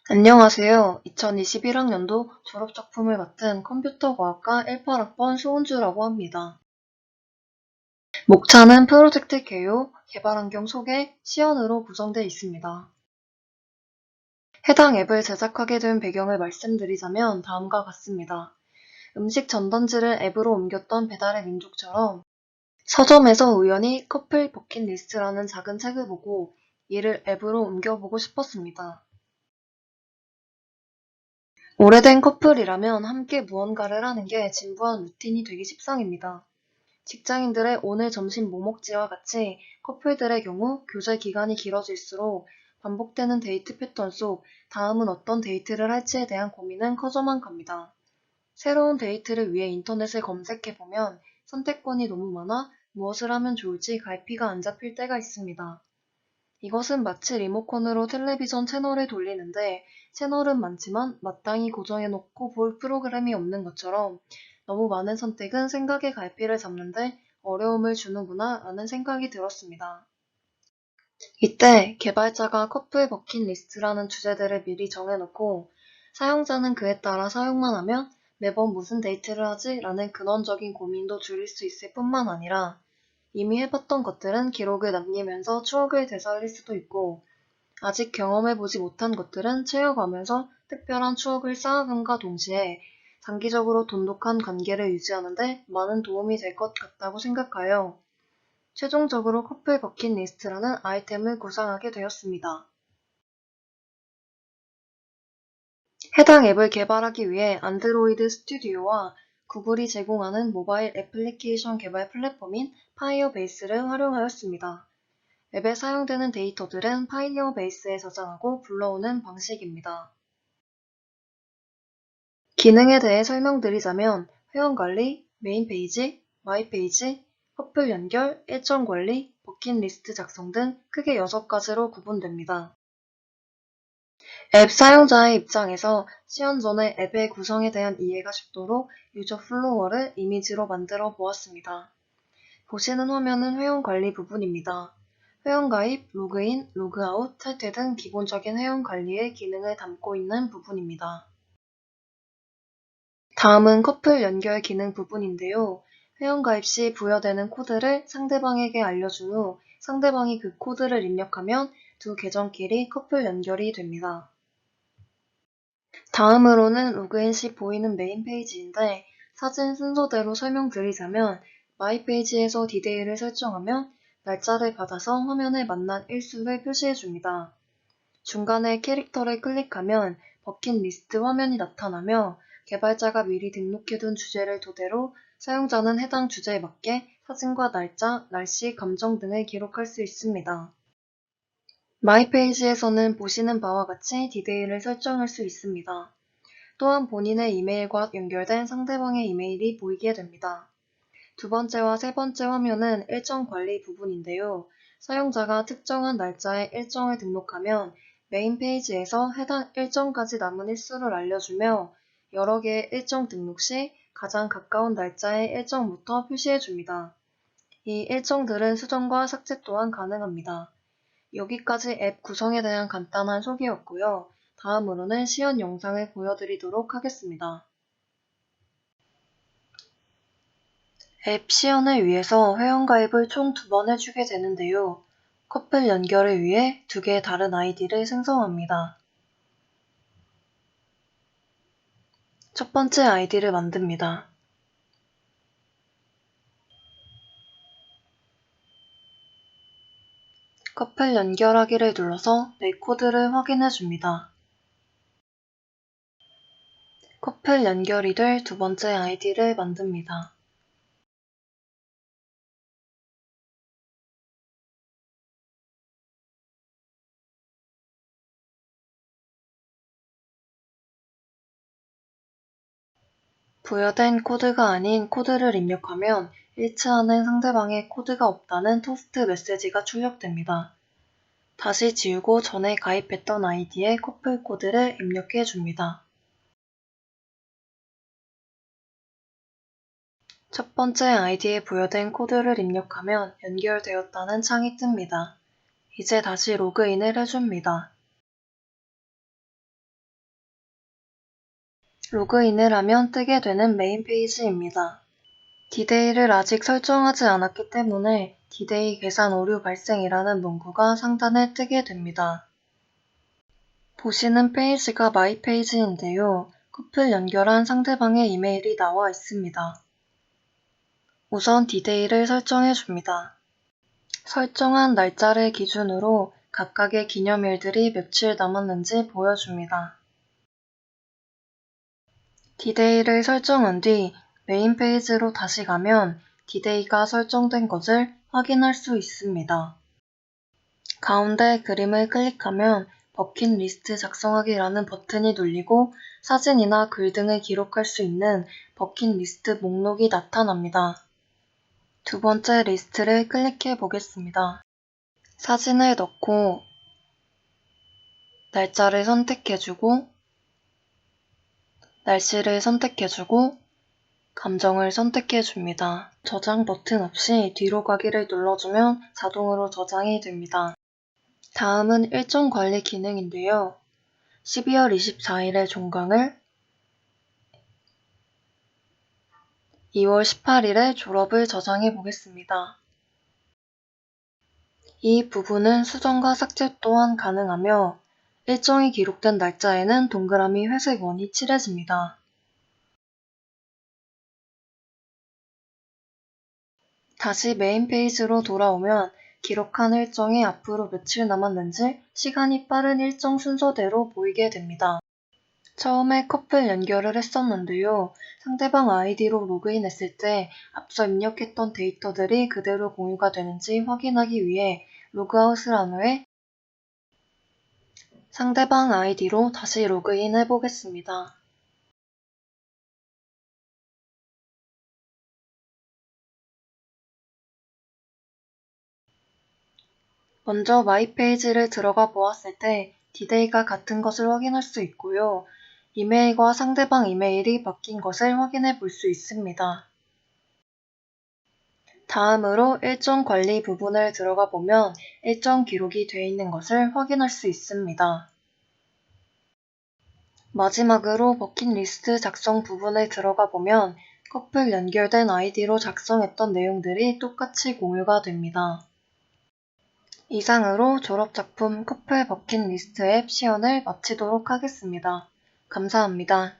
안녕하세요. 2021학년도 졸업작품을 맡은 컴퓨터과학과 18학번 소은주라고 합니다. 목차는 프로젝트 개요, 개발환경 소개, 시연으로 구성되어 있습니다. 해당 앱을 제작하게 된 배경을 말씀드리자면 다음과 같습니다. 음식 전단지를 앱으로 옮겼던 배달의 민족처럼 서점에서 우연히 커플 버킷리스트라는 작은 책을 보고 이를 앱으로 옮겨보고 싶었습니다. 오래된 커플이라면 함께 무언가를 하는 게 진부한 루틴이 되기 십상입니다. 직장인들의 오늘 점심 뭐 먹지와 같이 커플들의 경우 교제 기간이 길어질수록 반복되는 데이트 패턴 속 다음은 어떤 데이트를 할지에 대한 고민은 커져만 갑니다. 새로운 데이트를 위해 인터넷을 검색해보면 선택권이 너무 많아 무엇을 하면 좋을지 갈피가 안 잡힐 때가 있습니다. 이것은 마치 리모컨으로 텔레비전 채널을 돌리는데 채널은 많지만 마땅히 고정해놓고 볼 프로그램이 없는 것처럼 너무 많은 선택은 생각의 갈피를 잡는데 어려움을 주는구나 라는 생각이 들었습니다. 이때 개발자가 커플 버킷리스트라는 주제들을 미리 정해놓고 사용자는 그에 따라 사용만 하면 매번 무슨 데이트를 하지? 라는 근원적인 고민도 줄일 수 있을 뿐만 아니라 이미 해봤던 것들은 기록을 남기면서 추억을 되살릴 수도 있고 아직 경험해보지 못한 것들은 채워가면서 특별한 추억을 쌓아감과 동시에 장기적으로 돈독한 관계를 유지하는데 많은 도움이 될 것 같다고 생각하여 최종적으로 커플 버킷리스트라는 아이템을 구상하게 되었습니다. 해당 앱을 개발하기 위해 안드로이드 스튜디오와 구글이 제공하는 모바일 애플리케이션 개발 플랫폼인 파이어베이스를 활용하였습니다. 앱에 사용되는 데이터들은 파이어베이스에 저장하고 불러오는 방식입니다. 기능에 대해 설명드리자면 회원관리, 메인 페이지, 마이 페이지, 커플 연결, 일정 관리, 버킷리스트 작성 등 크게 6가지로 구분됩니다. 앱 사용자의 입장에서 시연 전에 앱의 구성에 대한 이해가 쉽도록 유저 플로어를 이미지로 만들어 보았습니다. 보시는 화면은 회원관리 부분입니다. 회원가입, 로그인, 로그아웃, 탈퇴 등 기본적인 회원관리의 기능을 담고 있는 부분입니다. 다음은 커플 연결 기능 부분인데요. 회원가입 시 부여되는 코드를 상대방에게 알려준 후 상대방이 그 코드를 입력하면 두 계정끼리 커플 연결이 됩니다. 다음으로는 로그인 시 보이는 메인 페이지인데 사진 순서대로 설명드리자면 마이 페이지에서 디데이를 설정하면 날짜를 받아서 화면에 만난 일수를 표시해줍니다. 중간에 캐릭터를 클릭하면 버킷리스트 화면이 나타나며 개발자가 미리 등록해둔 주제를 토대로 사용자는 해당 주제에 맞게 사진과 날짜, 날씨, 감정 등을 기록할 수 있습니다. 마이 페이지에서는 보시는 바와 같이 디데이를 설정할 수 있습니다. 또한 본인의 이메일과 연결된 상대방의 이메일이 보이게 됩니다. 두 번째와 세 번째 화면은 일정 관리 부분인데요. 사용자가 특정한 날짜에 일정을 등록하면 메인 페이지에서 해당 일정까지 남은 일수를 알려주며 여러 개의 일정 등록 시 가장 가까운 날짜의 일정부터 표시해줍니다. 이 일정들은 수정과 삭제 또한 가능합니다. 여기까지 앱 구성에 대한 간단한 소개였고요. 다음으로는 시연 영상을 보여드리도록 하겠습니다. 앱 시연을 위해서 회원가입을 총 2번 해주게 되는데요. 커플 연결을 위해 2개의 다른 아이디를 생성합니다. 첫 번째 아이디를 만듭니다. 커플 연결하기를 눌러서 내 코드를 확인해 줍니다. 커플 연결이 될 두 번째 아이디를 만듭니다. 부여된 코드가 아닌 코드를 입력하면 일치하는 상대방의 코드가 없다는 토스트 메시지가 출력됩니다. 다시 지우고 전에 가입했던 아이디에 커플 코드를 입력해 줍니다. 첫 번째 아이디에 부여된 코드를 입력하면 연결되었다는 창이 뜹니다. 이제 다시 로그인을 해줍니다. 로그인을 하면 뜨게 되는 메인 페이지입니다. 디데이를 아직 설정하지 않았기 때문에 디데이 계산 오류 발생이라는 문구가 상단에 뜨게 됩니다. 보시는 페이지가 마이 페이지인데요. 커플 연결한 상대방의 이메일이 나와 있습니다. 우선 디데이를 설정해 줍니다. 설정한 날짜를 기준으로 각각의 기념일들이 며칠 남았는지 보여줍니다. 디데이를 설정한 뒤 메인 페이지로 다시 가면 디데이가 설정된 것을 확인할 수 있습니다. 가운데 그림을 클릭하면 버킷리스트 작성하기라는 버튼이 눌리고 사진이나 글 등을 기록할 수 있는 버킷리스트 목록이 나타납니다. 두 번째 리스트를 클릭해 보겠습니다. 사진을 넣고 날짜를 선택해주고 날씨를 선택해주고 감정을 선택해줍니다. 저장 버튼 없이 뒤로 가기를 눌러주면 자동으로 저장이 됩니다. 다음은 일정 관리 기능인데요. 12월 24일에 종강을, 2월 18일에 졸업을 저장해 보겠습니다. 이 부분은 수정과 삭제 또한 가능하며 일정이 기록된 날짜에는 동그라미 회색 원이 칠해집니다. 다시 메인 페이지로 돌아오면 기록한 일정이 앞으로 며칠 남았는지 시간이 빠른 일정 순서대로 보이게 됩니다. 처음에 커플 연결을 했었는데요. 상대방 아이디로 로그인했을 때 앞서 입력했던 데이터들이 그대로 공유가 되는지 확인하기 위해 로그아웃을 한 후에 상대방 아이디로 다시 로그인 해보겠습니다. 먼저 마이 페이지를 들어가 보았을 때 디데이가 같은 것을 확인할 수 있고요. 이메일과 상대방 이메일이 바뀐 것을 확인해 볼 수 있습니다. 다음으로 일정 관리 부분을 들어가 보면 일정 기록이 되어 있는 것을 확인할 수 있습니다. 마지막으로 버킷리스트 작성 부분을 들어가 보면 커플 연결된 아이디로 작성했던 내용들이 똑같이 공유가 됩니다. 이상으로 졸업작품 커플 버킷리스트 앱 시연을 마치도록 하겠습니다. 감사합니다.